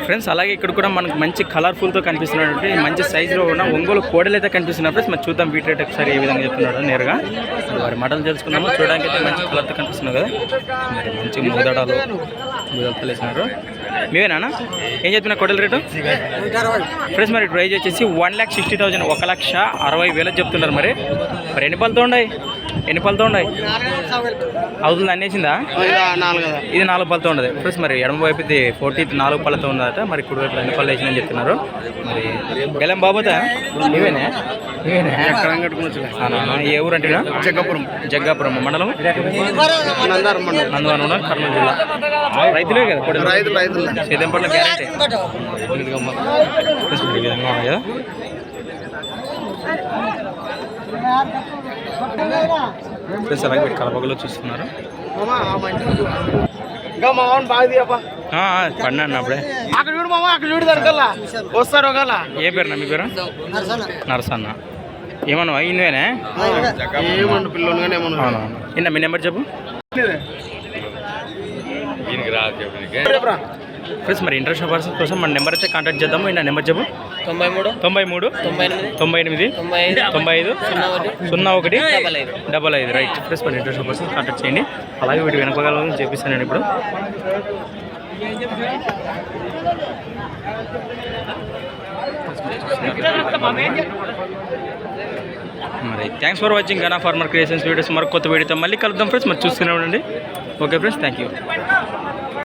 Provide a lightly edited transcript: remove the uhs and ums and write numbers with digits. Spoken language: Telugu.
ఫ్రెండ్స్ అలాగే ఇక్కడ కూడా మనకు మంచి కలర్ఫుల్తో కనిపిస్తున్నటువంటి మంచి సైజులో ఉన్న ఒంగోలు కోడలు అయితే కనిపిస్తున్నాయి ఫ్రెండ్స్. మరి చూద్దాం వీటి రేట్ ఒకసారి ఏ విధంగా చెప్తున్నాడో నేరుగా వారి మాటలు తెలుసుకుందాము. చూడడానికి అయితే మంచి కలర్తో కనిపిస్తున్నావు కదా, మరి మంచి మూదడాలు వేసినారు. మీవేనా ఏం చెప్తున్నా కోడల రేటు ఫ్రెండ్స్? మరి ప్రైజ్ వచ్చేసి 1,60,000 1,60,000 చెప్తున్నారు. మరి ఎన్ని పళ్ళతో ఉన్నాయి? అవుతుంది అనేసిందా? ఇది 4 పళ్ళతో ఉండదు ఫ్రెండ్స్. మరి ఎడమ వైపు ఇది 4 పళ్ళతో ఉందట. మరి కుడి వైపు 2 పళ్ళు వేసిందని చెప్తున్నారు. మరి గెలం బాబోతా ఇవేనా? ఏ ఊరు అంటే జగ్గాపురం మండలం నందవరం కర్నూలు జిల్లా. రైతులే కదా సేద్యం పట్ల గ్యారెంటీ ఈ విధంగా ఉన్నాయి కదా. ఫ్రెండ్స్ అలాగే మీరు కలపగలో చూస్తున్నారు. పడినా అప్పుడే వస్తారు. ఏ పేరు మీ పేరు? నరసన్న. ఏమన్నా ఇన్వేనా? నిన్న మీ నెంబర్ చెప్పు ఫ్రెండ్స్. మరి ఇంట్రెస్ట్ పర్సన్ కోసం మన నెంబర్ అయితే కాంటాక్ట్ చేద్దాము. నా నెంబర్ చెప్పు 93 98 95 01 55. Right friends. మరి ఇంట్రెస్ట్ పర్సన్ కాంటాక్ట్ చేయండి. అలాగే వీటి వెనకగలను చేపిస్తాను నేను ఇప్పుడు. మరి thanks for watching Gana farmer creations videos. మరి కొత్త వీడియోతో మళ్ళీ కలుద్దాం ఫ్రెండ్స్. మరి చూస్తూనే ఉండండి. Okay friends, thank you.